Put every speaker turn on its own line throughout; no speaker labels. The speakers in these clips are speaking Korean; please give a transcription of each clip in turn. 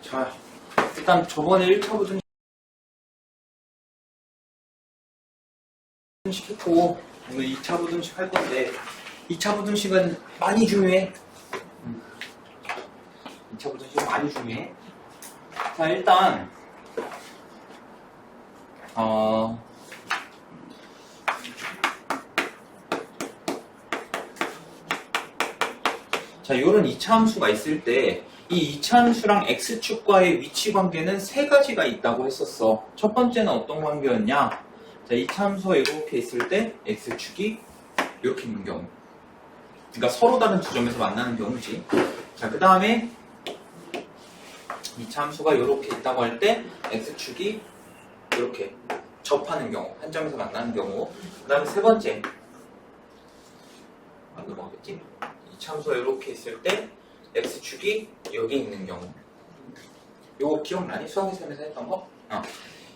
자, 일단 저번에 1차 부등식 했고, 오늘 2차 부등식 할 건데, 2차 부등식은 많이 중요해. 2차 부등식은 많이 중요해. 자, 일단, 자, 요런 2차 함수가 있을 때, 이 2차 함수랑 x축과의 위치 관계는 세 가지가 있다고 했었어. 첫 번째는 어떤 관계였냐? 자, 2차 함수가 이렇게 있을 때, x축이 이렇게 있는 경우. 그러니까 서로 다른 두 점에서 만나는 경우지. 자, 그 다음에 2차 함수가 이렇게 있다고 할 때, x축이 이렇게 접하는 경우, 한 점에서 만나는 경우. 그 다음에 세 번째. 안 넘어가겠지? 2차 함수가 이렇게 있을 때 x축이 여기 있는 경우. 요거 기억나니? 수학의 셈에서 했던 거?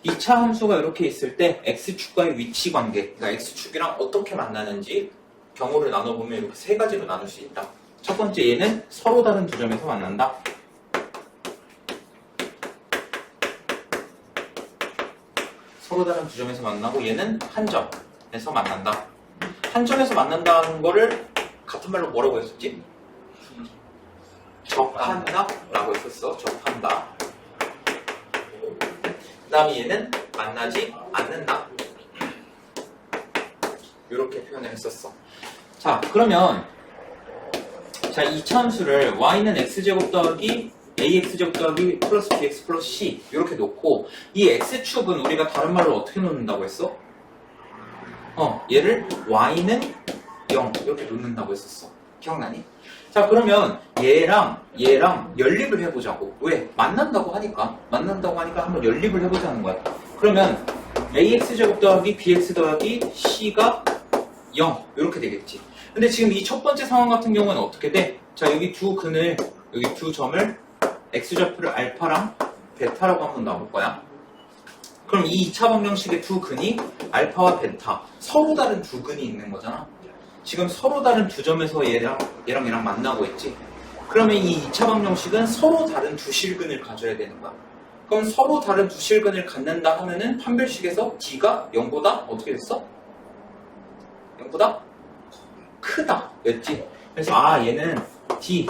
2차 함수가 이렇게 있을 때 x축과의 위치 관계, 그러니까 x축이랑 어떻게 만나는지 경우를 나눠보면 이렇게 세 가지로 나눌 수 있다. 첫 번째, 얘는 서로 다른 두 점에서 만난다. 서로 다른 두 점에서 만나고, 얘는 한 점에서 만난다. 한 점에서 만난다는 거를 같은 말로 뭐라고 했었지? 접한다 라고 했었어. 접한다. 그 다음에 얘는 만나지 않는다. 이렇게 표현을 했었어. 자, 그러면 자, 이 함수를 y는 x제곱 더하기 ax제곱 더하기 플러스 bx 플러스 c 이렇게 놓고, 이 x축은 우리가 다른 말로 어떻게 놓는다고 했어? 얘를 y는 0 이렇게 놓는다고 했었어. 기억나니? 자, 그러면 얘랑 연립을 해보자고. 왜? 만난다고 하니까 한번 연립을 해보자는 거야. 그러면 ax제곱 더하기 bx 더하기 c가 0 이렇게 되겠지. 근데 지금 이 첫 번째 상황 같은 경우는 어떻게 돼? 자, 여기 여기 두 점을 x좌표를 알파랑 베타라고 한번 놔볼 거야. 그럼 이 2차 방정식의 두 근이 알파와 베타, 서로 다른 두 근이 있는 거잖아. 지금 서로 다른 두 점에서 얘랑 만나고 있지. 그러면 이 2차 방정식은 서로 다른 두 실근을 가져야 되는 거야. 그럼 서로 다른 두 실근을 갖는다 하면은 판별식에서 d가 0보다 어떻게 됐어? 0보다 크다 였지. 그래서 얘는 d,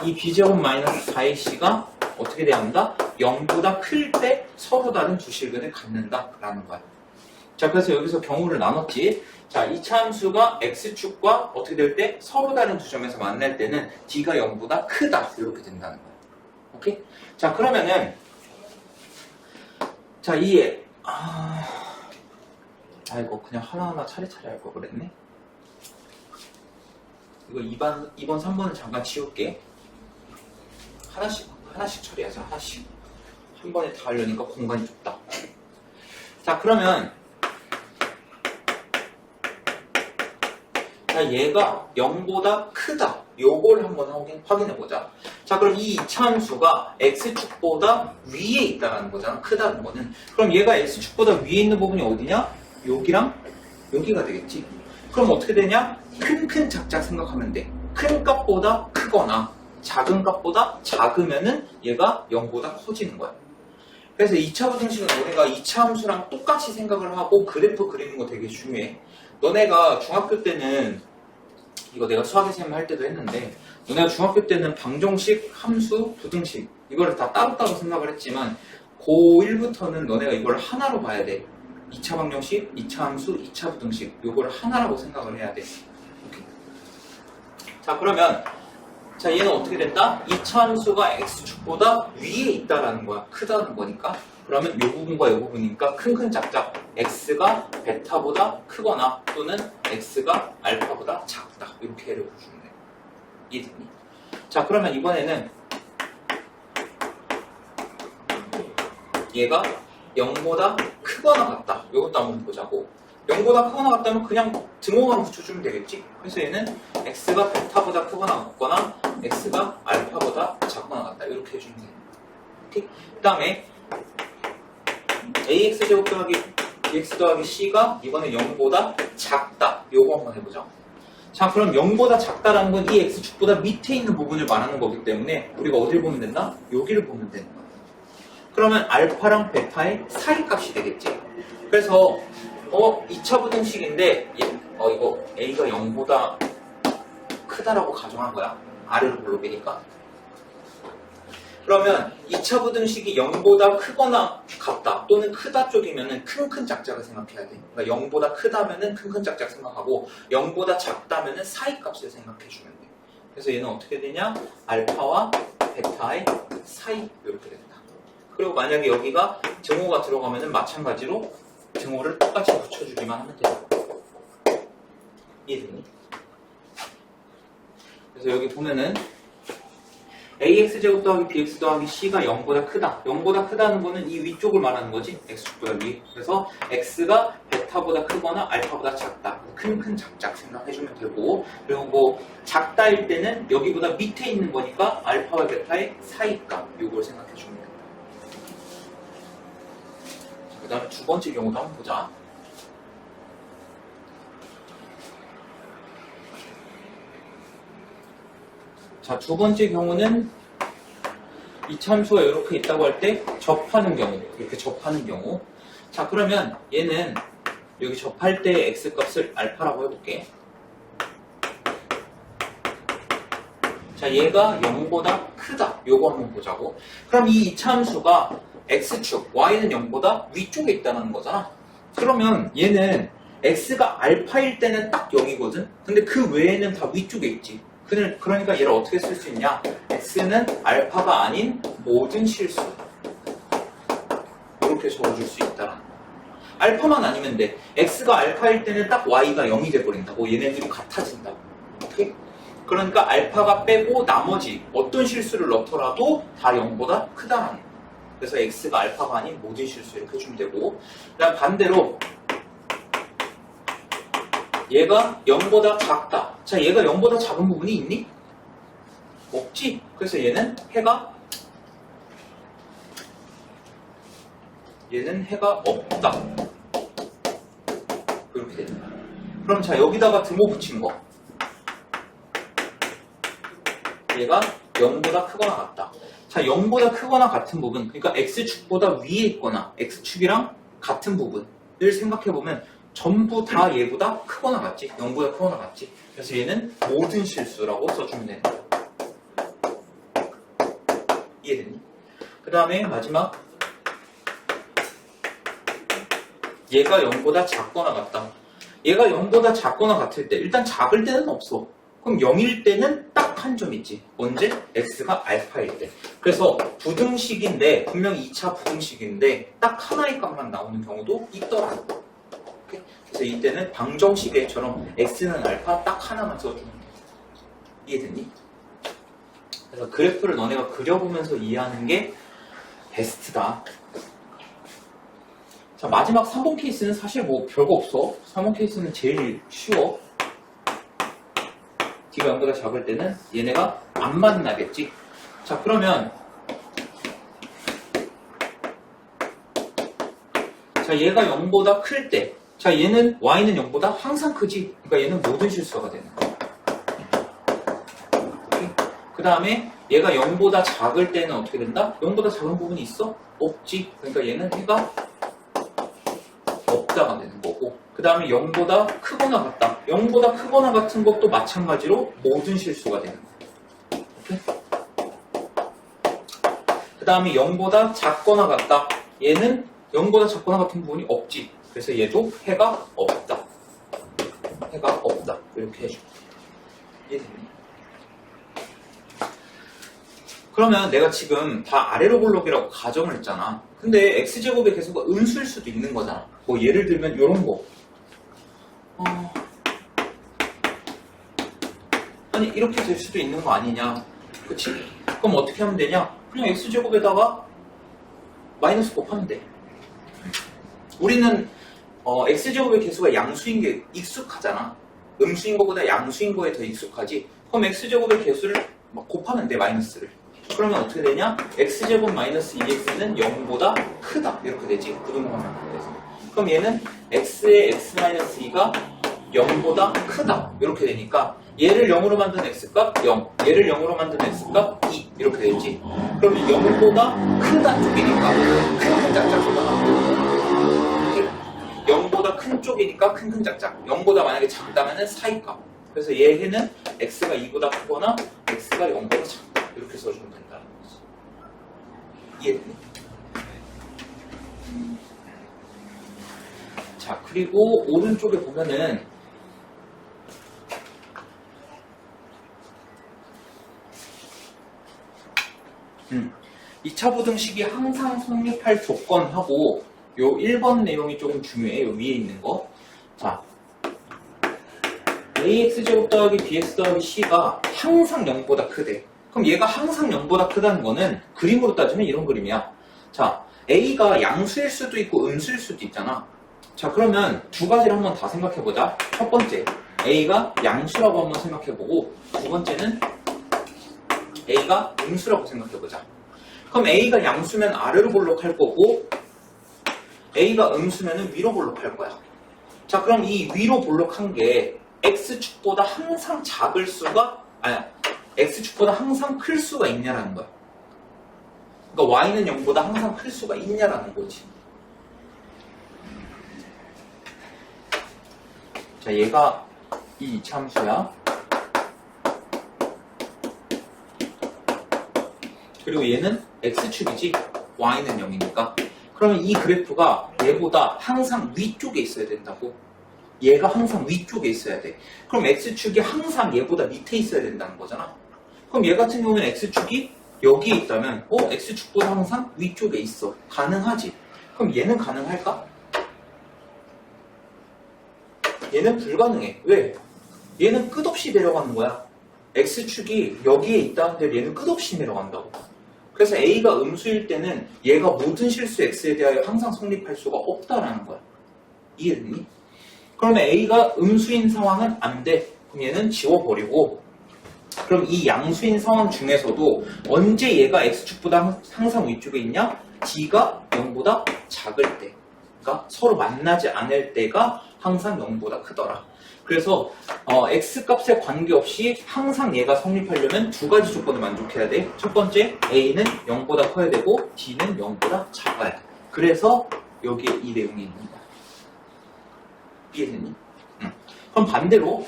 이 b제곱 마이너스 4ac가 어떻게 돼야 한다? 0보다 클 때 서로 다른 두 실근을 갖는다 라는 거야. 자, 그래서 여기서 경우를 나눴지. 자, 2차 함수가 x축과 어떻게 될 때? 서로 다른 두 점에서 만날 때는 d가 0보다 크다 이렇게 된다는 거야. 오케이? 자, 그러면은 자, 이거 그냥 하나하나 차례차례 할 걸 그랬네. 이거 2번 3번은 잠깐 지울게. 하나씩 처리하자. 하나씩. 한 번에 다 하려니까 공간이 좁다. 자, 그러면 자, 얘가 0보다 크다. 요걸 한번 확인해보자. 자, 그럼 이 2차 함수가 x축보다 위에 있다는 거잖아. 크다는 거는. 그럼 얘가 x축보다 위에 있는 부분이 어디냐? 여기랑 여기가 되겠지. 그럼 어떻게 되냐? 큰 작작 생각하면 돼. 큰 값보다 크거나 작은 값보다 작으면은 얘가 0보다 커지는 거야. 그래서 2차 부등식은 너네가 2차 함수랑 똑같이 생각을 하고 그래프 그리는 거 되게 중요해. 너네가 중학교 때는, 이거 내가 수학의 셈 할 때도 했는데, 너네가 중학교 때는 방정식, 함수, 부등식 이거를 다 따로따로 생각을 했지만 고1부터는 너네가 이걸 하나로 봐야 돼. 2차 방정식, 2차 함수, 2차 부등식 이걸 하나라고 생각을 해야 돼. 오케이. 자, 그러면 자, 얘는 어떻게 된다? 2차 함수가 x축보다 위에 있다라는 거야. 크다는 거니까. 그러면 이 부분과 이 부분이니까 큰 작작 x가 베타보다 크거나 또는 x가 알파보다 작다. 이렇게 해를 주면 돼. 이해됐니? 자, 그러면 이번에는 얘가 0보다 크거나 같다. 이것도 한번 보자고. 0보다 크거나 같다면 그냥 등호만 붙여주면 되겠지. 그래서 얘는 x가 베타보다 크거나 같거나 x가 알파보다 작거나 같다. 이렇게 해주면 돼. 오케이? 그 다음에 ax제곱 더하기 bx 더하기 c가 이번에 0보다 작다. 요거 한번 해보자. 자, 그럼 0보다 작다라는 건 이 x축보다 밑에 있는 부분을 말하는 거기 때문에 우리가 어딜 보면 된다? 여기를 보면 되는 거야. 그러면 알파랑 베타의 사이 값이 되겠지. 그래서 2차 부등식인데 이거 A가 0보다 크다라고 가정한 거야. 아래로 볼록이니까. 그러면 2차 부등식이 0보다 크거나 같다 또는 크다 쪽이면은 큰 작작을 생각해야 돼. 그러니까 0보다 크다면은 큰 작작 생각하고 0보다 작다면은 사이 값을 생각해 주면 돼. 그래서 얘는 어떻게 되냐? 알파와 베타의 사이 이렇게 된다. 그리고 만약에 여기가 등호가 들어가면은 마찬가지로 등호를 똑같이 붙여주기만 하면 된다. 이해되니? 그래서 여기 보면은 ax제곱 더하기 bx 더하기 c가 0보다 크다. 0보다 크다는 거는 이 위쪽을 말하는 거지. x축보다 위. 그래서 x가 베타보다 크거나 알파보다 작다. 큰 작작 생각해주면 되고, 그리고 뭐 작다일 때는 여기보다 밑에 있는 거니까 알파와 베타의 사이값 요걸 생각해주면 된다. 그 다음에 두 번째 경우도 한번 보자. 자, 두 번째 경우는 이 참수가 이렇게 있다고 할 때 접하는 경우, 이렇게 접하는 경우. 자, 그러면 얘는 여기 접할 때 x값을 알파라고 해볼게. 자, 얘가 0보다 크다. 요거 한번 보자고. 그럼 이 이차함수가 x축, y는 0보다 위쪽에 있다는 거잖아. 그러면 얘는 x가 알파일 때는 딱 0이거든. 근데 그 외에는 다 위쪽에 있지. 그러니까 얘를 어떻게 쓸 수 있냐? x는 알파가 아닌 모든 실수. 이렇게 적어줄 수 있다라는 거야. 알파만 아니면 돼. x가 알파일 때는 딱 y가 0이 돼버린다고. 얘네들이 같아진다고. 오케이? 그러니까 알파가 빼고 나머지 어떤 실수를 넣더라도 다 0보다 크다라는 거야. 그래서 x가 알파가 아닌 모든 실수 이렇게 해주면 되고, 그다음 반대로 얘가 0보다 작다. 자, 얘가 0보다 작은 부분이 있니? 없지. 그래서 얘는 해가 없다. 이렇게 됩니다. 그럼 자, 여기다가 등호 붙인 거. 얘가 0보다 크거나 같다. 자, 0보다 크거나 같은 부분, 그러니까 x축보다 위에 있거나 x축이랑 같은 부분을 생각해보면 전부 다 얘보다 크거나 같지. 0보다 크거나 같지. 그래서 얘는 모든 실수라고 써주면 되는 거야. 이해됐니? 그 다음에 마지막 얘가 0보다 작거나 같다. 얘가 0보다 작거나 같을 때, 일단 작을 때는 없어. 그럼 0일 때는 딱 한 점 있지. 언제? x가 알파일 때. 그래서 부등식인데, 분명히 2차 부등식인데 딱 하나의 값만 나오는 경우도 있더라고. 그래서 이때는 방정식에처럼 x는 알파 딱 하나만 써주면 돼. 이해됐니? 그래서 그래프를 너네가 그려보면서 이해하는 게 베스트다. 자, 마지막 3번 케이스는 사실 뭐 별거 없어. 3번 케이스는 제일 쉬워. D가 0보다 작을 때는 얘네가 안 만나겠지. 자, 그러면 자, 얘가 0보다 클 때, 자, 얘는 y는 0보다 항상 크지. 그러니까 얘는 모든 실수가 되는 거야. 그 다음에 얘가 0보다 작을 때는 어떻게 된다? 0보다 작은 부분이 있어? 없지. 그러니까 얘는 해가 없다가 되는 거고, 그 다음에 0보다 크거나 같다. 0보다 크거나 같은 것도 마찬가지로 모든 실수가 되는 거야. 오케이? 그 다음에 0보다 작거나 같다. 얘는 0보다 작거나 같은 부분이 없지. 그래서 얘도 해가 없다. 해가 없다. 이렇게 해줘. 이해됐니? 그러면 내가 지금 다 아래로 볼록이라고 가정을 했잖아. 근데 x제곱의 개수가 음수일 수도 있는 거잖아. 뭐 예를 들면 이런 거. 아니, 이렇게 될 수도 있는 거 아니냐. 그치? 그럼 어떻게 하면 되냐? 그냥 x제곱에다가 마이너스 곱하면 돼. 우리는 x제곱의 개수가 양수인 게 익숙하잖아. 음수인 거보다 양수인 거에 더 익숙하지. 그럼 x제곱의 개수를 막 곱하면 돼, 마이너스를. 그러면 어떻게 되냐? x제곱 마이너스 2x는 0보다 크다. 이렇게 되지. 부등호하면. 그럼 얘는 x의 x 마이너스 2가 0보다 크다 이렇게 되니까 얘를 0으로 만든 x값 0, 얘를 0으로 만든 x값 2 이렇게 되지. 그럼 0보다 크다 쪽이니까 큰 짝짝보다 0보다 큰 쪽이니까 큰 짝짝. 0보다 만약에 작다면은 사이값. 그래서 얘는 x가 2보다 크거나 x가 0보다 작다 이렇게 써주면 된다는 거지. 이해되니? 자, 그리고 오른쪽에 보면은 음, 2차 부등식이 항상 성립할 조건하고 요 1번 내용이 조금 중요해요. 위에 있는 거. 자, ax제곱 더하기 bx 더하기 c가 항상 0보다 크대. 그럼 얘가 항상 0보다 크다는 거는 그림으로 따지면 이런 그림이야. 자, a가 양수일 수도 있고 음수일 수도 있잖아. 자, 그러면 두 가지를 한번 다 생각해보자. 첫 번째, a가 양수라고 한번 생각해보고 두 번째는 a가 음수라고 생각해보자. 그럼 a가 양수면 아래로 볼록할 거고 a가 음수면 위로 볼록할 거야. 자, 그럼 이 위로 볼록한 게 x축보다 항상 작을 수가 아니야 x축보다 항상 클 수가 있냐라는 거야. 그러니까 y는 0보다 항상 클 수가 있냐라는 거지. 자, 얘가 이 이차함수야. 그리고 얘는 x축이지 y는 0이니까. 그러면 이 그래프가 얘보다 항상 위쪽에 있어야 된다고. 얘가 항상 위쪽에 있어야 돼. 그럼 x축이 항상 얘보다 밑에 있어야 된다는 거잖아. 그럼 얘 같은 경우는 x축이 여기에 있다면 x축보다 항상 위쪽에 있어. 가능하지. 그럼 얘는 가능할까? 얘는 불가능해. 왜? 얘는 끝없이 내려가는 거야. x축이 여기에 있다는데 얘는 끝없이 내려간다고. 그래서 a가 음수일 때는 얘가 모든 실수 x에 대하여 항상 성립할 수가 없다라는 거야. 이해됐니? 그러면 a가 음수인 상황은 안 돼. 그럼 얘는 지워버리고, 그럼 이 양수인 상황 중에서도 언제 얘가 x축보다 항상 위쪽에 있냐? d가 0보다 작을 때. 그러니까 서로 만나지 않을 때가 항상 0보다 크더라. 그래서 x값에 관계없이 항상 얘가 성립하려면 두 가지 조건을 만족해야 돼. 첫 번째, a는 0보다 커야 되고 d는 0보다 작아야 돼. 그래서 여기에 이 내용이 있는 거야. 이해됐니? 그럼 반대로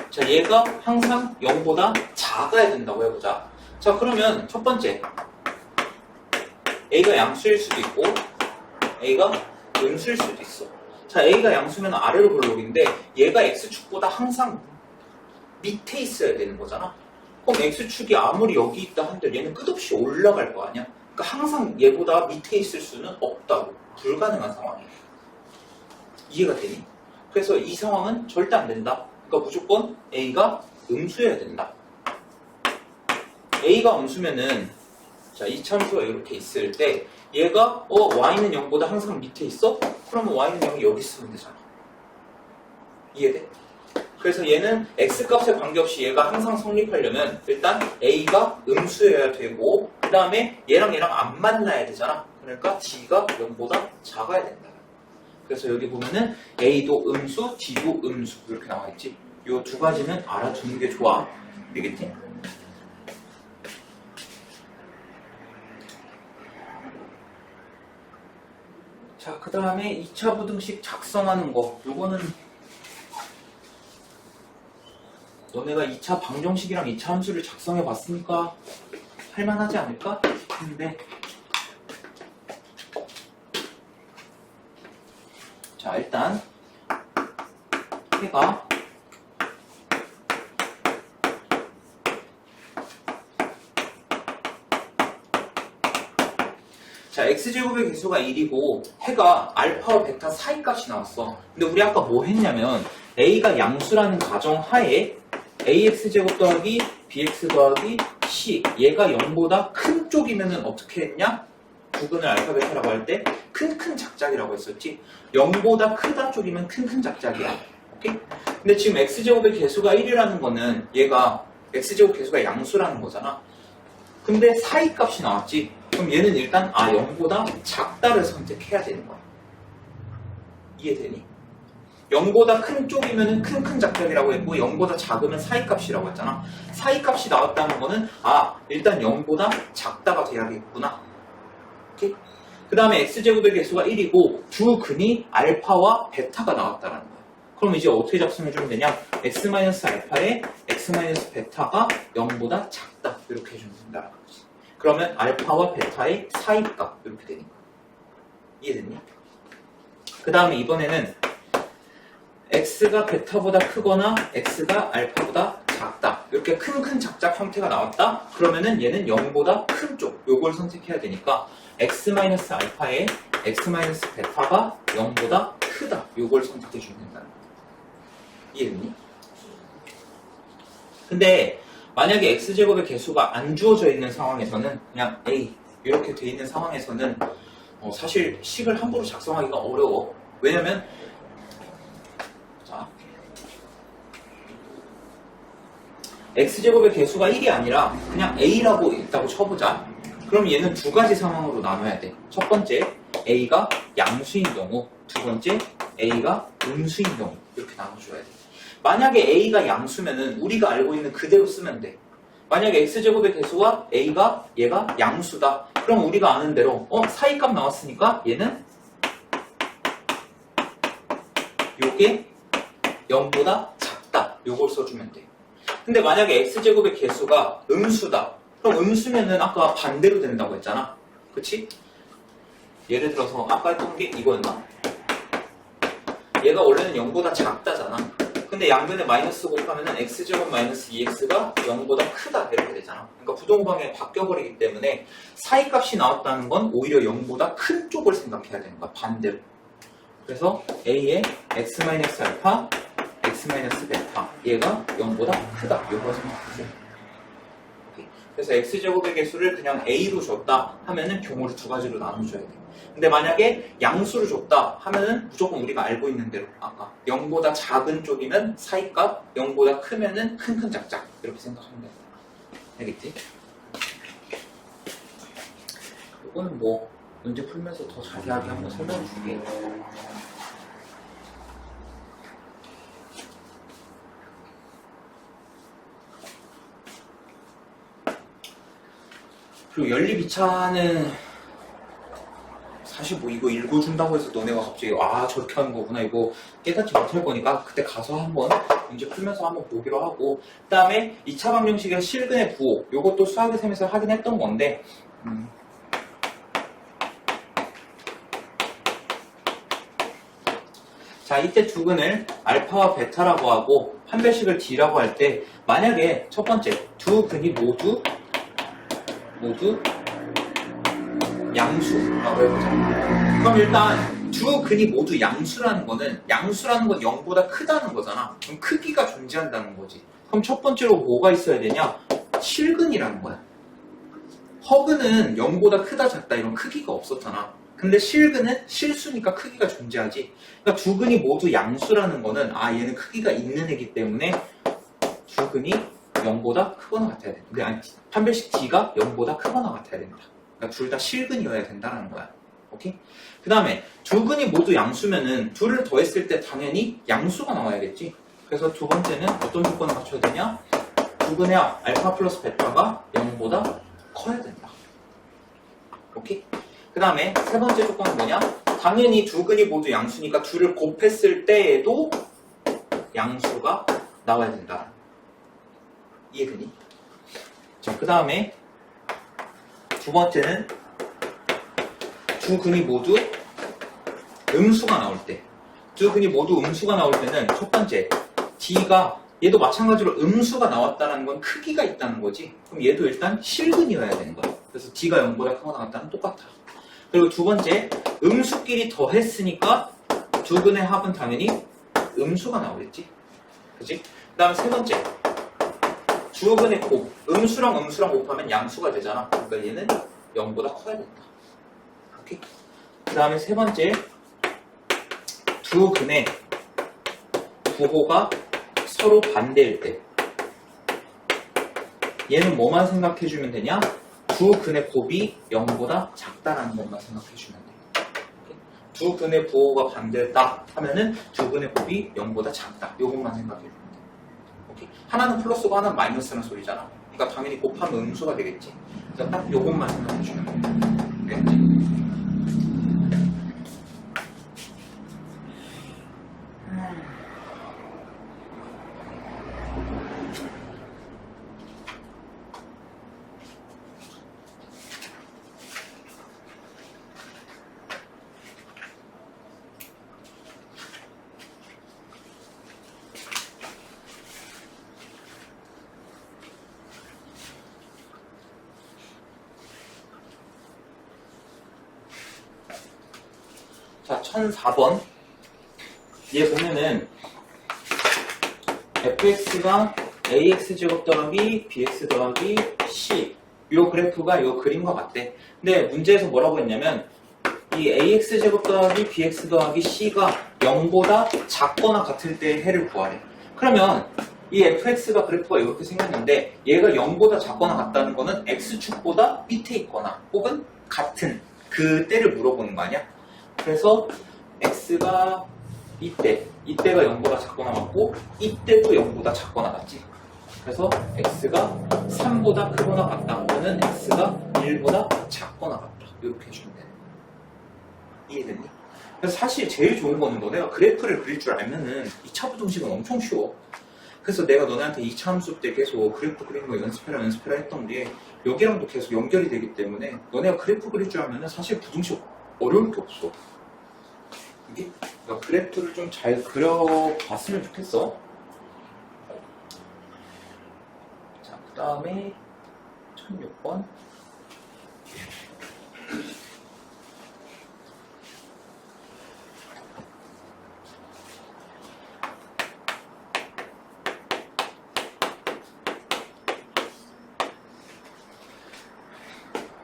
자, 얘가 항상 0보다 작아야 된다고 해보자. 자, 그러면 첫 번째 a가 양수일 수도 있고 a가 음수일 수도 있어. 자, a가 양수면 아래로 볼록인데 얘가 x축보다 항상 밑에 있어야 되는 거잖아. 그럼 x축이 아무리 여기 있다 한들 얘는 끝없이 올라갈 거 아니야. 그러니까 항상 얘보다 밑에 있을 수는 없다고. 불가능한 상황이야. 이해가 되니? 그래서 이 상황은 절대 안 된다. 그러니까 무조건 a가 음수여야 된다. a가 음수면은 자, 이 참수가 이렇게 있을 때 얘가 y는 0보다 항상 밑에 있어? 그러면 y는 0이 여기 있으면 되잖아. 이해돼? 그래서 얘는 x값에 관계없이 얘가 항상 성립하려면 일단 a가 음수여야 되고 그 다음에 얘랑 안 만나야 되잖아. 그러니까 d가 0보다 작아야 된다. 그래서 여기 보면은 a도 음수, d도 음수 이렇게 나와있지. 이 두 가지는 알아두는 게 좋아. 되겠지? 자, 그 다음에 2차 부등식 작성하는 거. 요거는 너네가 2차 방정식이랑 2차 함수를 작성해 봤으니까 할만하지 않을까 싶은데. 자, 일단 해가 자, x제곱의 개수가 1이고 해가 알파와 베타 사이값이 나왔어. 근데 우리 아까 뭐 했냐면 a가 양수라는 가정 하에 ax제곱 더하기 bx 더하기 c 얘가 0보다 큰 쪽이면은 어떻게 했냐? 부근을 알파 베타라고 할 때 큰 작작이라고 했었지. 0보다 크다 쪽이면 큰 작작이야. 오케이? 근데 지금 x제곱의 개수가 1이라는 거는 얘가 x제곱 개수가 양수라는 거잖아. 근데 사이값이 나왔지. 그럼 얘는 일단 0보다 작다를 선택해야 되는 거야. 이해되니? 0보다 큰 쪽이면 큰 작작이라고 했고 0보다 작으면 사이값이라고 했잖아. 사이값이 나왔다는 거는 일단 0보다 작다가 돼야겠구나. 오케이? 그 다음에 x제곱의 개수가 1이고 두 근이 알파와 베타가 나왔다는 거야. 그럼 이제 어떻게 작성해주면 되냐? x-알파에 x-베타가 0보다 작다 이렇게 해주면 된다는 거지. 그러면 알파와 베타의 사이값 이렇게 되니까. 이해됐니? 그 다음에 이번에는 x가 베타보다 크거나 x가 알파보다 작다. 이렇게 큰 작작 형태가 나왔다. 그러면은 얘는 0보다 큰 쪽 요걸 선택해야 되니까 x-알파에 x-베타가 0보다 크다. 요걸 선택해 주면 된다는 거야. 이해됐니? 근데 만약에 x제곱의 개수가 안 주어져 있는 상황에서는 그냥 a 이렇게 돼 있는 상황에서는 사실 식을 함부로 작성하기가 어려워. 왜냐면 x제곱의 개수가 1이 아니라 그냥 a라고 있다고 쳐보자. 그럼 얘는 두 가지 상황으로 나눠야 돼. 첫 번째 a가 양수인 경우, 두 번째 a가 음수인 경우 이렇게 나눠줘야 돼. 만약에 a가 양수면은 우리가 알고 있는 그대로 쓰면 돼. 만약에 x제곱의 개수가 얘가 양수다. 그럼 우리가 아는 대로 사이값 나왔으니까 얘는 요게 0보다 작다. 요걸 써주면 돼. 근데 만약에 x제곱의 개수가 음수다. 그럼 음수면은 아까 반대로 된다고 했잖아. 그치? 예를 들어서 아까 했던 게 이거였나? 얘가 원래는 0보다 작다잖아. 근데 양변에 마이너스 곱하면은 x제곱 마이너스 2x가 0보다 크다 이렇게 되잖아. 그러니까 부동방에 바뀌어버리기 때문에 사이값이 나왔다는 건 오히려 0보다 큰 쪽을 생각해야 되는 거야. 반대로. 그래서 a의 x-알파 x-베타 얘가 0보다 크다. 요거 생각하세요. 그래서 x제곱의 개수를 그냥 a로 줬다 하면은 경우를 두 가지로 나눠줘야 돼. 근데 만약에 양수를 줬다 하면은 무조건 우리가 알고 있는 대로 아까 0보다 작은 쪽이면 사이값, 0보다 크면은 큰 작작 이렇게 생각하면 된다. 알겠지? 이거는 뭐 문제 풀면서 더 자세하게 한번 설명해 줄게. 그리고 연립 2차는 사실 뭐 이거 읽어준다고 해서 너네가 갑자기 저렇게 하는 거구나 이거 깨닫지 못할 거니까 그때 가서 한번 문제 풀면서 한번 보기로 하고, 그 다음에 2차 방정식의 실근의 부호 요것도 수학의 셈에서 하긴 했던 건데 자, 이때 두 근을 알파와 베타라고 하고 판별식을 D라고 할 때 만약에 첫 번째 두 근이 모두 양수라고 해보자. 그럼 일단 두 근이 모두 양수라는 건 0보다 크다는 거잖아. 그럼 크기가 존재한다는 거지. 그럼 첫 번째로 뭐가 있어야 되냐? 실근이라는 거야. 허근은 0보다 크다 작다 이런 크기가 없었잖아. 근데 실근은 실수니까 크기가 존재하지. 그러니까 두 근이 모두 양수라는 거는 얘는 크기가 있는 애기 때문에 두 근이 0보다 크거나 같아야 돼. 근데 판별식 D가 0보다 크거나 같아야 된다. 그러니까 둘 다 실근이어야 된다는 거야. 오케이? 그 다음에 두 근이 모두 양수면은 둘을 더했을 때 당연히 양수가 나와야겠지. 그래서 두 번째는 어떤 조건을 갖춰야 되냐? 두 근의 알파 플러스 베타가 0보다 커야 된다. 오케이? 그 다음에 세 번째 조건은 뭐냐? 당연히 두 근이 모두 양수니까 둘을 곱했을 때에도 양수가 나와야 된다. 이해되니? 자, 그 다음에 두 번째는 두 근이 모두 음수가 나올 때. 두 근이 모두 음수가 나올 때는 첫 번째 D가 얘도 마찬가지로 음수가 나왔다는 건 크기가 있다는 거지. 그럼 얘도 일단 실근이어야 되는 거야. 그래서 D가 0보다 크거나 같다는 똑같아. 그리고 두 번째 음수끼리 더했으니까 두 근의 합은 당연히 음수가 나오겠지. 그치? 그 다음에 세 번째 두 근의 곱, 음수랑 곱하면 양수가 되잖아. 그러니까 얘는 0보다 커야 된다. 오케이? 그 다음에 세 번째 두 근의 부호가 서로 반대일 때 얘는 뭐만 생각해주면 되냐? 두 근의 곱이 0보다 작다라는 것만 생각해주면 돼. 오케이? 두 근의 부호가 반대다 하면은 두 근의 곱이 0보다 작다. 요것만 생각해주면 돼. 오케이. 하나는 플러스고 하나는 마이너스라는 소리잖아. 그러니까 당연히 곱하면 음수가 되겠지. 그래서 딱 요것만 생각해주면 돼. 알겠지? 자, 1004번. 얘 보면은 fx가 ax제곱 더하기 bx 더하기 c 요 그래프가 요 그림과 같대. 근데 문제에서 뭐라고 했냐면 이 ax제곱 더하기 bx 더하기 c가 0보다 작거나 같을 때의 해를 구하래. 그러면 이 fx가 그래프가 이렇게 생겼는데 얘가 0보다 작거나 같다는 거는 x축보다 밑에 있거나 혹은 같은 그 때를 물어보는 거 아니야? 그래서 x가 이때가 0보다 작거나 같고 이때도 0보다 작거나 같지. 그래서 x가 3보다 크거나 같다. 또는 x가 1보다 작거나 같다. 이렇게 해주면 돼. 이해됐니? 그래서 사실 제일 좋은 거는 너네가 그래프를 그릴 줄 알면은 2차 부등식은 엄청 쉬워. 그래서 내가 너네한테 2차 함수 때 계속 그래프 그리는 거 연습해라 했던 게 여기랑도 계속 연결이 되기 때문에 너네가 그래프 그릴 줄 알면은 사실 부등식 어려울 게 없어. 그러니까 그래프를 좀 잘 그려봤으면 좋겠어. 자, 그 다음에 1006번.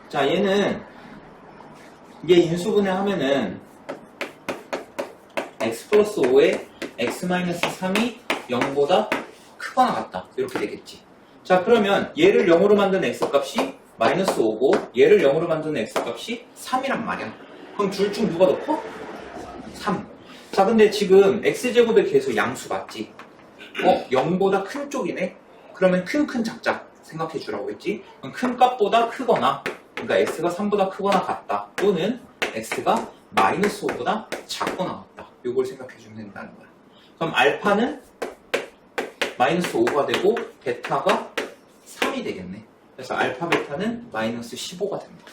자, 얘 인수분해 하면은 x 플러스 5에 x 마이너스 3이 0보다 크거나 같다. 이렇게 되겠지. 자, 그러면 얘를 0으로 만든 x값이 마이너스 5고 얘를 0으로 만드는 x값이 3이란 말이야. 그럼 둘 중 누가 더 커? 3. 자, 근데 지금 x제곱에 계속 양수 맞지? 0보다 큰 쪽이네? 그러면 큰 작자 생각해 주라고 했지? 그럼 큰 값보다 크거나, 그러니까 x가 3보다 크거나 같다. 또는 x가 마이너스 5보다 작거나 같다. 이걸 생각해 주면 된다는 거야. 그럼 알파는 마이너스 5가 되고 베타가 3이 되겠네. 그래서 알파 베타는 마이너스 15가 됩니다.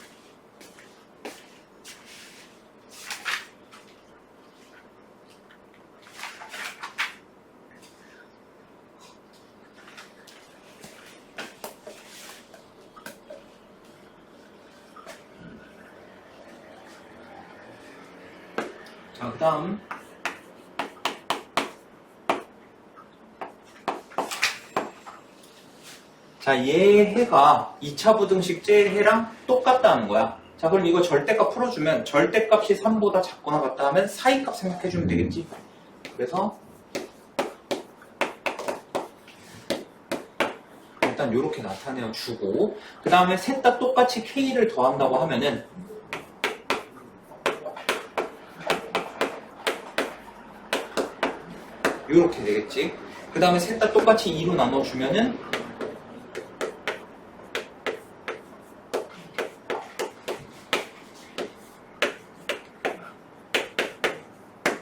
자, 그 다음 자, 얘 해가 2차 부등식 제 해랑 똑같다는 거야. 자, 그럼 이거 절대값 풀어주면 절대값이 3보다 작거나 같다 하면 사이값 생각해주면 되겠지. 그래서 일단 이렇게 나타내주고 그 다음에 셋 다 똑같이 K를 더한다고 하면은 이렇게 되겠지. 그 다음에 셋 다 똑같이 2로 나눠주면은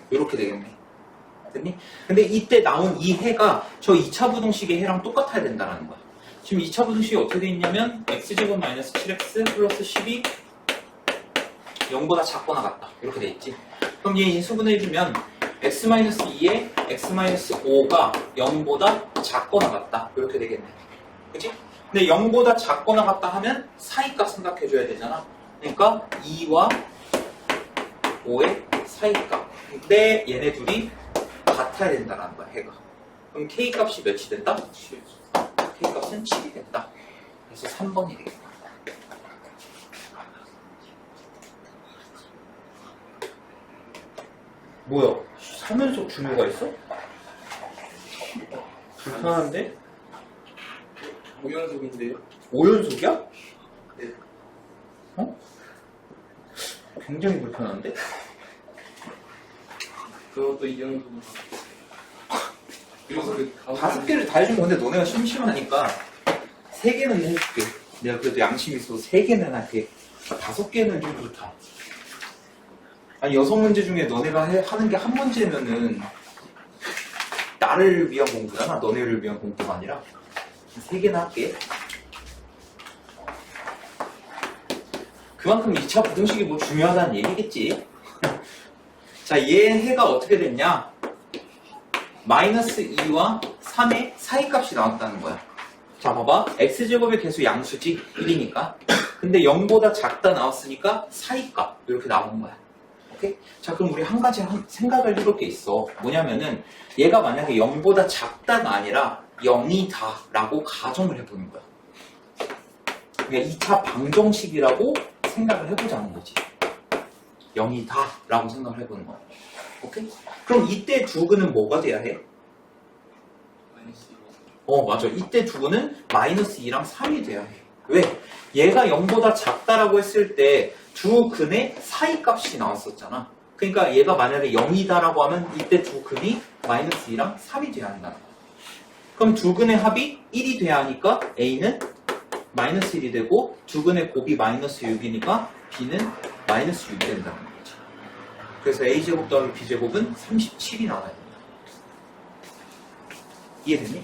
이렇게 되겠네. 됐니? 근데 이때 나온 이 해가 저 2차 부등식의 해랑 똑같아야 된다는 거야. 지금 2차 부등식이 어떻게 돼 있냐면 x제곱 마이너스 7x 플러스 10이 0보다 작거나 같다. 이렇게 돼 있지. 그럼 얘 인수분해해주면 x-2에 x-5가 0보다 작거나 같다. 이렇게 되겠네. 그치? 근데 0보다 작거나 같다 하면 사이값 생각해줘야 되잖아. 그러니까 2와 5의 사이값. 근데 얘네 둘이 같아야 된다는 거야, 해가. 그럼 K값이 몇이 된다? 7. K값은 7이 된다. 그래서 3번이 되겠다. 뭐야? 살면서 중요가 있어? 불편한데?
5연속인데요?
5연속이야?
네.
굉장히 불편한데?
그것도 이 정도. 그래서 그
5개를 다 해준 건데 너네가 심심하니까 3개는 해줄게. 내가 그래도 양심 있어서 3개는 할게. 5개는 좀 그렇다. 아니 6문제 중에 너네가 하는 게 한 문제면은 나를 위한 공부잖아. 너네를 위한 공부가 아니라 3개나 할게. 그만큼 2차 부등식이 뭐 중요하다는 얘기겠지. 자, 얘 해가 어떻게 됐냐? 마이너스 2와 3의 사이값이 나왔다는 거야. 자, 봐봐. x제곱의 개수 양수지 1이니까. 근데 0보다 작다 나왔으니까 사이값 이렇게 나온 거야. 오케이? 자, 그럼 우리 한 가지 생각을 해볼 게 있어. 뭐냐면은 얘가 만약에 0보다 작다가 아니라 0이다 라고 가정을 해보는 거야. 그러니까 2차 방정식이라고 생각을 해보자는 거지. 0이다 라고 생각을 해보는 거야. 오케이? 그럼 이때 두근은 뭐가 돼야 해? 맞아. 이때 두근은 마이너스 2랑 3이 돼야 해. 왜? 얘가 0보다 작다라고 했을 때 두 근의 사이 값이 나왔었잖아. 그러니까 얘가 만약에 0이다라고 하면 이때 두 근이 마이너스 2랑 3이 돼야 한다는 거야. 그럼 두 근의 합이 1이 돼야 하니까 A는 마이너스 1이 되고 두 근의 곱이 마이너스 6이니까 B는 마이너스 6이 된다는 거지. 그래서 A제곱 더하기 B제곱은 37이 나와야 된다. 이해됐니?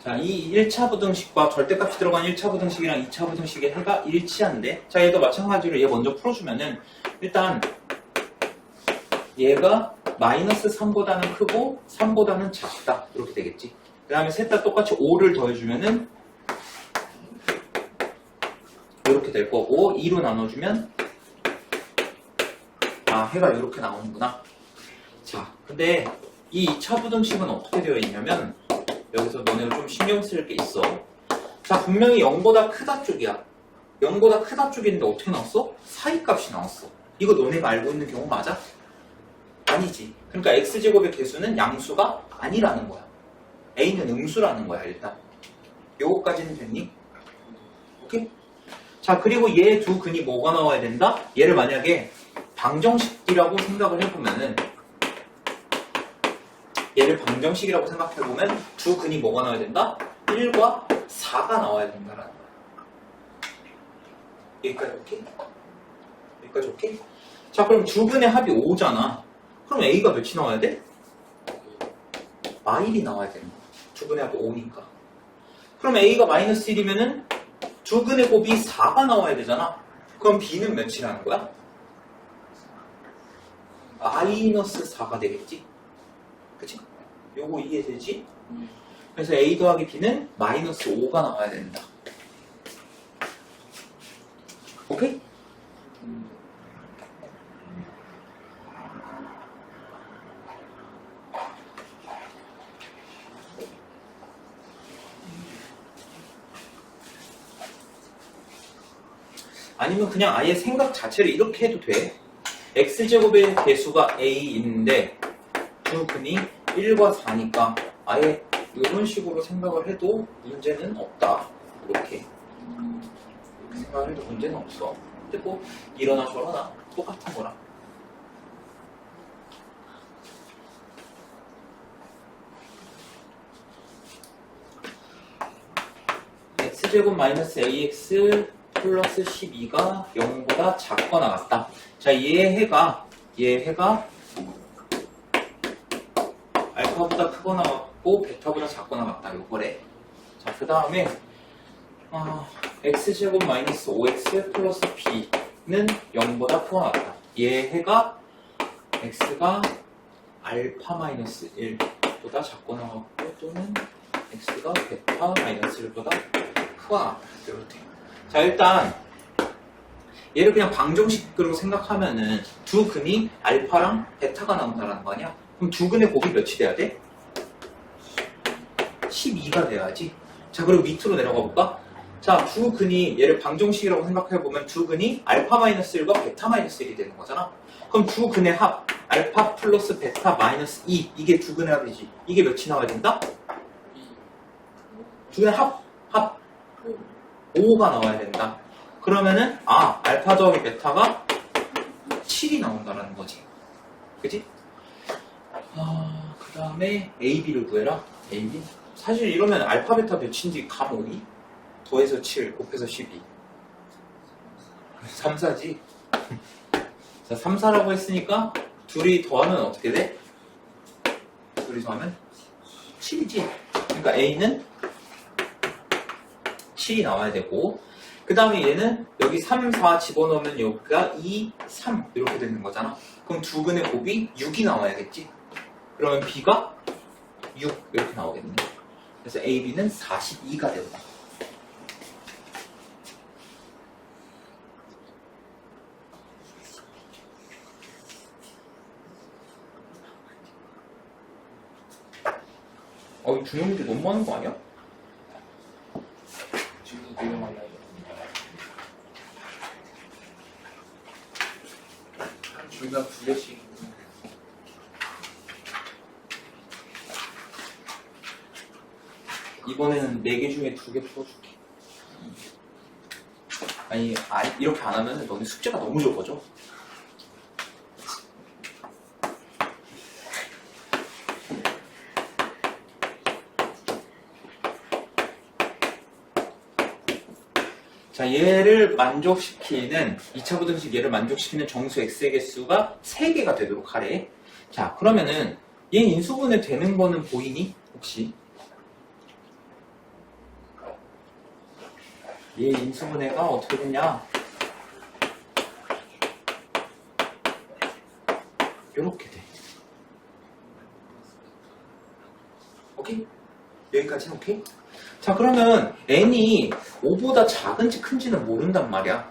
자, 이 1차 부등식과 절대값이 들어간 1차 부등식이랑 2차 부등식의 해가 일치한데, 자, 얘도 마찬가지로 얘 먼저 풀어주면은, 일단, 얘가 마이너스 3보다는 크고, 3보다는 작다. 이렇게 되겠지. 그 다음에 셋 다 똑같이 5를 더해주면은, 이렇게 될 거고, 2로 나눠주면, 해가 이렇게 나오는구나. 자, 근데 이 2차 부등식은 어떻게 되어 있냐면, 여기서 너네가 좀 신경 쓸 게 있어. 자, 분명히 0보다 크다 쪽이야. 0보다 크다 쪽인데 어떻게 나왔어? 사이값이 나왔어. 이거 너네가 알고 있는 경우 맞아? 아니지. 그러니까 x제곱의 개수는 양수가 아니라는 거야. a는 음수라는 거야, 일단. 요거까지는 됐니? 오케이? 자, 그리고 얘 두 근이 뭐가 나와야 된다? 얘를 만약에 방정식이라고 생각을 해보면은, 얘를 방정식이라고 생각해보면 두 근이 뭐가 나와야 된다? 1과 4가 나와야 된다라는 거야. 여기까지 오케이? 여기까지 오케이? 자, 그럼 두 근의 합이 5잖아. 그럼 A가 몇이 나와야 돼? 마일이 나와야 되는 거야. 두 근의 합이 5니까. 그럼 A가 마이너스 1이면은 두 근의 곱이 4가 나와야 되잖아. 그럼 B는 몇이라는 거야? 마이너스 4가 되겠지? 그치? 요거 이해되지? 그래서 A 더하기 B는 마이너스 5가 나와야 된다. 오케이? 아니면 그냥 아예 생각 자체를 이렇게 해도 돼. X제곱의 개수가 A인데 두 근이 1과 4니까 아예 이런 식으로 생각을 해도 문제는 없다. 이렇게 생각을 해도 문제는 없어. 근데 뭐 이러나 저러나 똑같은 거라. X제곱 마이너스 AX 플러스 12가 0보다 작거나 같다. 자, 얘 해가 알파보다 크거나 같고 베타보다 작거나 같다. 요거래. 자, 그 다음에 x제곱 마이너스 5x 플러스 b는 0보다 크거나 같다. 얘 해가 x가 알파 마이너스 1보다 작거나 같고 또는 x가 베타 마이너스 1보다 크거나 같다. 이렇게. 자, 일단 얘를 그냥 방정식으로 생각하면은 두 근이 알파랑 베타가 나온다는 거 아니야? 그럼 두 근의 곱이 몇이 돼야 돼? 12가 돼야지. 자, 그리고 밑으로 내려가 볼까? 자, 두 근이 얘를 방정식이라고 생각해보면 두 근이 알파 마이너스 1과 베타 마이너스 1이 되는 거잖아. 그럼 두 근의 합 알파 플러스 베타 마이너스 2 이게 두 근의 합이지. 이게 몇이 나와야 된다? 두 근의 합 5가 나와야 된다. 그러면은 알파 더하기 베타가 7이 나온다라는 거지. 그지? 그 다음에 AB를 구해라. AB. 사실 이러면 알파 베타 몇인지 감 오니? 더해서 7, 곱해서 12. 3, 4지? 자, 3, 4라고 했으니까 둘이 더하면 어떻게 돼? 둘이 더하면 7이지. 그러니까 A는 7이 나와야 되고, 그 다음에 얘는 여기 3, 4 집어넣으면 여기가 2, 3 이렇게 되는 거잖아. 그럼 두 근의 곱이 6이 나와야겠지. 그러면 B가 6 이렇게 나오겠네. 그래서 AB는 42가 된다. 이 중요문제 너무 많은 거 아니야?
지금도 되게 많아요. 한 줄당 2개씩.
이번에는 4개 중에 2개 풀어줄게. 아니, 이렇게 안 하면 너네 숙제가 너무 적어져. 자, 얘를 만족시키는 2차 부등식 얘를 만족시키는 정수 x의 개수가 3개가 되도록 하래. 자, 그러면은 얘 인수분해 되는 거는 보이니? 혹시? 얘 인수분해가 어떻게 되냐? 요렇게 돼. 오케이? 여기까지는 오케이? 자, 그러면 n이 5보다 작은지 큰지는 모른단 말이야.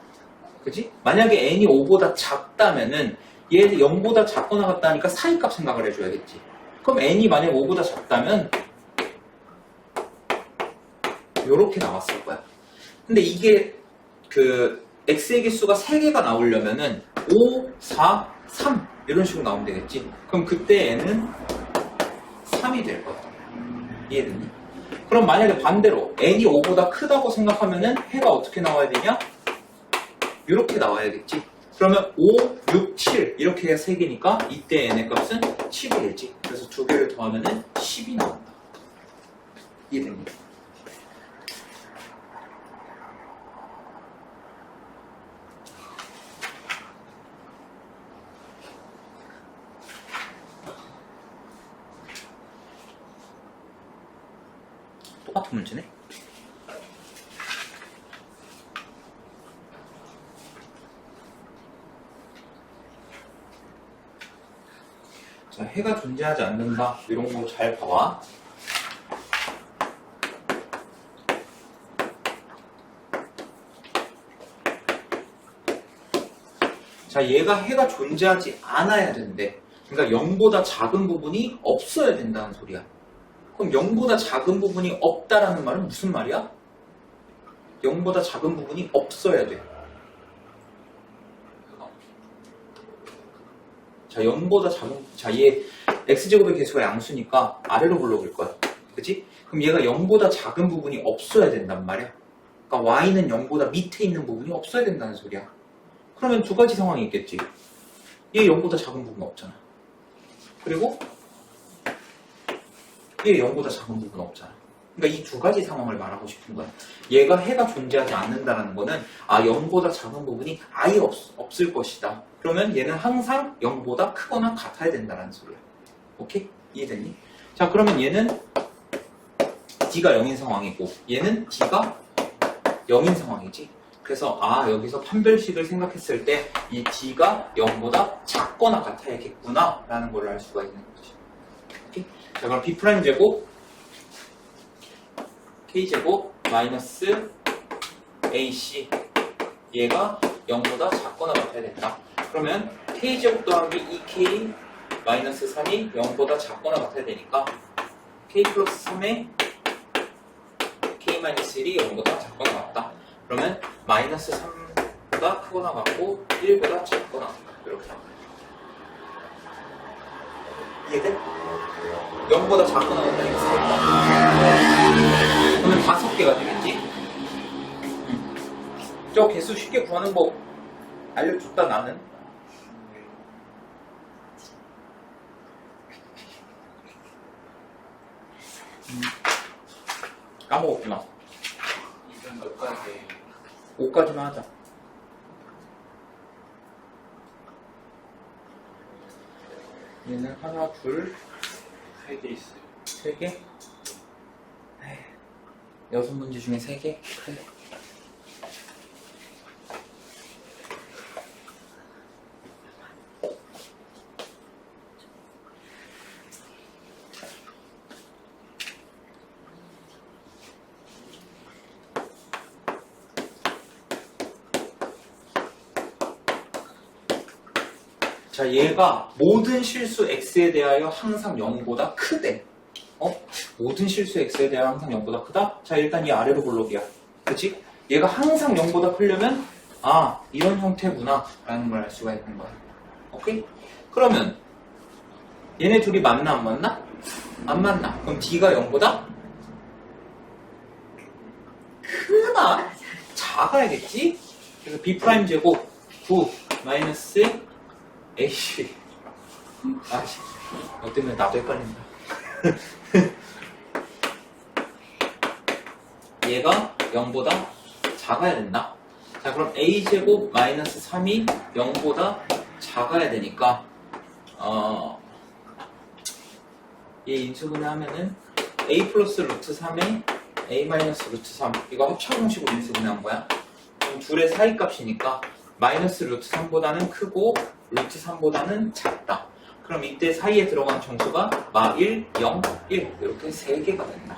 그지? 만약에 n이 5보다 작다면은 얘 0보다 작거나 같다니까 사이값 생각을 해줘야겠지. 그럼 n이 만약 5보다 작다면 요렇게 나왔을 거야. 근데 이게 그 x의 개수가 3개가 나오려면은 5, 4, 3 이런 식으로 나오면 되겠지. 그럼 그때 n은 3이 될 거야. 이해됐니? 그럼 만약에 반대로 n이 5보다 크다고 생각하면은 해가 어떻게 나와야 되냐? 이렇게 나와야겠지. 그러면 5, 6, 7 이렇게 해서 3개니까 이때 n의 값은 10이 되지. 그래서 2개를 더하면은 10이 나온다. 이해됩니까? 똑같은 문제네. 자, 해가 존재하지 않는다. 이런 거 잘 봐봐. 자, 얘가 해가 존재하지 않아야 된대. 그러니까 0보다 작은 부분이 없어야 된다는 소리야. 그럼 0보다 작은 부분이 없다라는 말은 무슨 말이야? 0보다 작은 부분이 없어야 돼. 자, 0보다 작은, 자, 얘 x제곱의 개수가 양수니까 아래로 불러볼 거야. 그치? 그럼 얘가 0보다 작은 부분이 없어야 된단 말이야. 그러니까 y는 0보다 밑에 있는 부분이 없어야 된다는 소리야. 그러면 두 가지 상황이 있겠지. 얘 0보다 작은 부분 없잖아. 그리고 얘 0보다 작은 부분 없잖아. 그러니까 이 두 가지 상황을 말하고 싶은 거야. 얘가 해가 존재하지 않는다는 거는 0보다 작은 부분이 아예 없을 것이다. 그러면 얘는 항상 0보다 크거나 같아야 된다는 소리야. 오케이? 이해됐니? 자, 그러면 얘는 D가 0인 상황이고 얘는 D가 0인 상황이지. 그래서 여기서 판별식을 생각했을 때 이 D가 0보다 작거나 같아야겠구나 라는 걸 알 수가 있는 거지. 오케이? 자, 그럼 B'제곱 K제곱 마이너스 AC 얘가 0보다 작거나 같아야 된다. 그러면 K제곱 더하기 2K 마이너스 3이 0보다 작거나 같아야 되니까 K 플러스 3에 K 1이 0보다 작거나 같다. 그러면 마이너스 3보다 크거나 같고 1보다 작거나 같다. 이렇게 나와요. 이해돼? 0보다 작거나 같다니까 3다. 그러면 5개가 되겠지? 저 개수 쉽게 구하는 법 알려줬다 나는. 까먹었구나.
이건 몇 가지
5까지만 하자. 얘는 하나, 둘,
3개 있어요.
3개? 6문제 중에 3개? 그래. 자, 얘가 모든 실수 x에 대하여 항상 0보다 크대. 모든 실수 x에 대하여 항상 0보다 크다? 자, 일단 이 아래로 볼록이야. 그치? 얘가 항상 0보다 크려면, 아, 이런 형태구나. 라는 걸 알 수가 있는 거야. 오케이? 그러면, 얘네 둘이 맞나, 안 맞나? 안 맞나? 그럼 d가 0보다 크나? 작아야겠지? 그래서 b' 제곱 9 마이너스 AC. 아씨, 너 때문에 나도 헷갈린다. 얘가 0보다 작아야 된다. 자, 그럼 a제곱 마이너스 3이 0보다 작아야 되니까, 얘 인수분해 하면은 a 플러스 루트 3에 a 마이너스 루트 3. 이거 합차공식으로 인수분해 한 거야. 그럼 둘의 사이 값이니까 마이너스 루트 3보다는 크고 루트 3보다는 작다. 그럼 이때 사이에 들어간 정수가 마 1, 0, 1 이렇게 3개가 된다.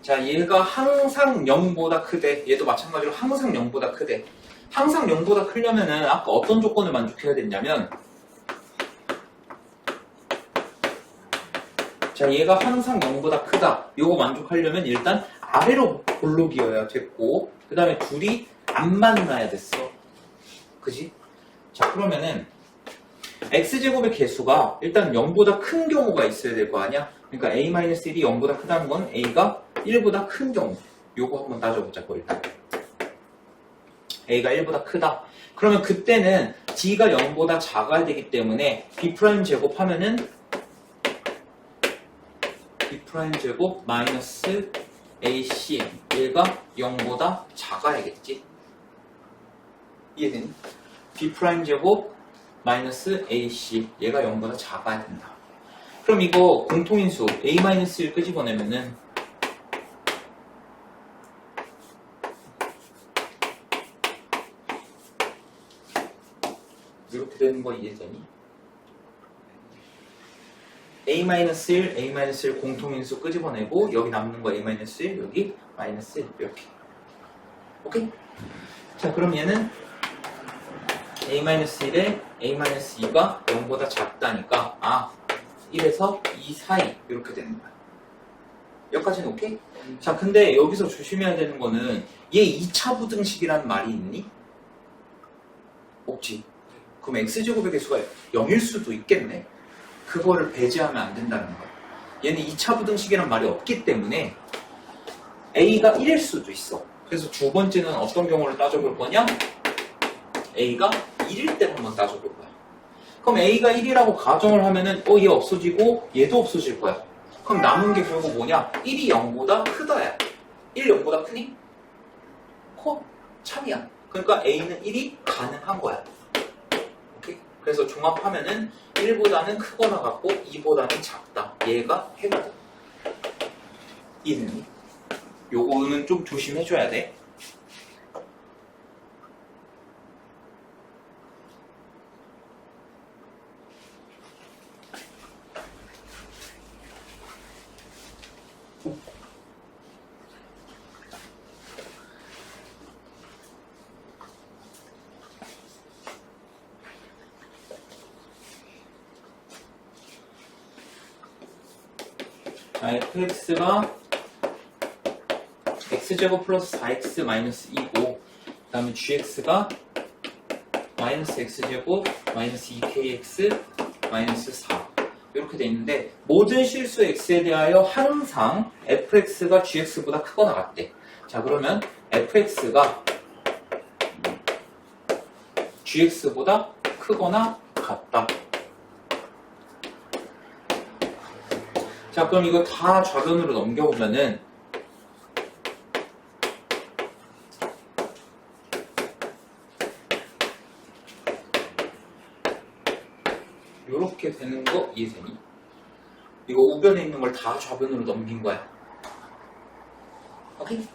자, 얘가 항상 0보다 크대. 얘도 마찬가지로 항상 0보다 크대. 항상 0보다 크려면은 아까 어떤 조건을 만족해야 됐냐면, 자, 얘가 항상 0보다 크다. 요거 만족하려면 일단 아래로 볼록이어야 됐고, 그 다음에 둘이 안 만나야 됐어. 그지? 자, 그러면은 x제곱의 개수가 일단 0보다 큰 경우가 있어야 될 거 아니야? 그러니까 a-1이 0보다 크다는 건 a가 1보다 큰 경우. 요거 한번 따져보자, 일단. a가 1보다 크다. 그러면 그때는 d가 0보다 작아야 되기 때문에 b' 제곱하면은 b' 제곱 마이너스 ac 얘가 0보다 작아야겠지. 이해되니? b' 제곱 마이너스 ac 얘가 0보다 작아야 된다. 그럼 이거 공통인수 a-1 끄집어내면은 이렇게 되는 거 이해되니? a-1, a-1 공통인수 끄집어내고 여기 남는 거 a-1, 여기 마이너스 1 이렇게. 오케이? 자, 그럼 얘는 a-1에 a-2가 0보다 작다니까 1에서 2 사이 이렇게 되는 거야. 여기까지는 오케이? 자, 근데 여기서 조심해야 되는 거는 얘 2차 부등식이라는 말이 있니? 없지. 그럼 x제곱의 개수가 0일 수도 있겠네. 그거를 배제하면 안 된다는 거야. 얘는 2차 부등식이란 말이 없기 때문에 a가 1일 수도 있어. 그래서 두 번째는 어떤 경우를 따져볼 거냐? a가 1일 때 한번 따져볼 거야. 그럼 a가 1이라고 가정을 하면은 얘 없어지고 얘도 없어질 거야. 그럼 남은 게 결국 뭐냐? 1이 0보다 크다야. 1 0보다 크니? 커? 참이야. 그러니까 a는 1이 가능한 거야. 오케이? 그래서 종합하면은 1보다는 크거나 같고 2보다는 작다. 얘가 해가 돼. 이해되니? 요거는 좀 조심해줘야 돼. 자, fx가 x제곱 플러스 4x 마이너스 2고, 그 다음에 gx가 마이너스 x제곱 마이너스 2kx 마이너스 4 이렇게 돼 있는데, 모든 실수 x에 대하여 항상 fx가 gx보다 크거나 같대. 자, 그러면 fx가 gx보다 크거나 같다. 자, 그럼 이거 다 좌변으로 넘겨보면은 요렇게 되는 거 이해되니? 이거 우변에 있는 걸 다 좌변으로 넘긴 거야. 오케이?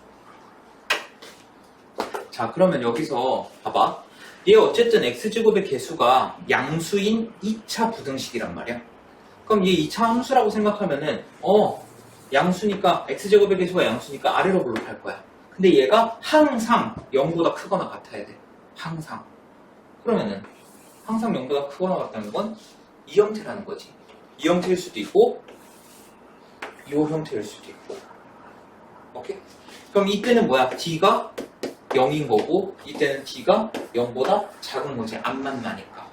자, 그러면 여기서 봐봐. 얘 어쨌든 x제곱의 개수가 양수인 2차 부등식이란 말이야. 그럼 얘 2차 함수라고 생각하면은 양수니까 x제곱의 개수가 양수니까 아래로 볼록할 거야. 근데 얘가 항상 0보다 크거나 같아야 돼. 항상. 그러면은 항상 0보다 크거나 같다는 건 이 형태라는 거지. 이 형태일 수도 있고 이 형태일 수도 있고. 오케이? 그럼 이때는 뭐야? d가 0인 거고 이때는 d가 0보다 작은 거지. 안 만나니까.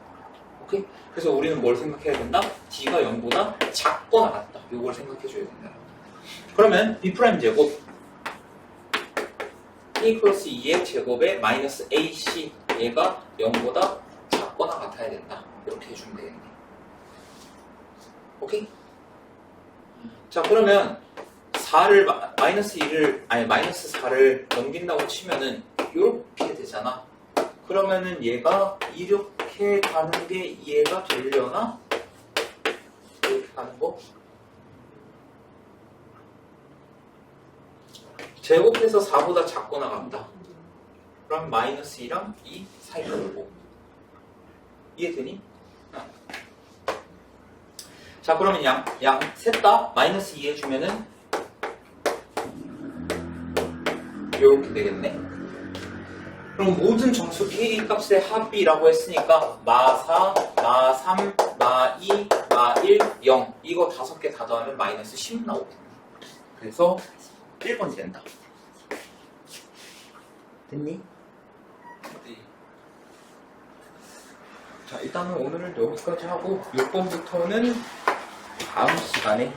오케이? 그래서 우리는 뭘 생각해야 된다? d가 0보다 작거나 같다. 이걸 생각해줘야 된다. 그러면 b' 제곱 a 플러스 2의 제곱에 마이너스 ac 얘가 0보다 작거나 같아야 된다. 이렇게 해주면 되겠네. 오케이? 자, 그러면 4를 마이너스 4를 넘긴다고 치면은 이렇게 되잖아. 그러면은 얘가 이렇게 가는 게 이해가 되려나? 이렇게 가는 거? 제곱해서 4보다 작거나 같다. 그럼 마이너스 2랑 2 사이가 되고. 이해되니? 자, 그러면 셋 다 마이너스 2 해주면은 이렇게 되겠네. 그럼 모든 정수 k 값의 합이라고 했으니까 마4, 마3, 마2, 마1, 0 이거 5개 다 더하면 마이너스 10 나오겠네. 그래서 1번이 된다. 됐니? 네. 자, 일단은 오늘은 여기까지 하고 6번부터는 다음 시간에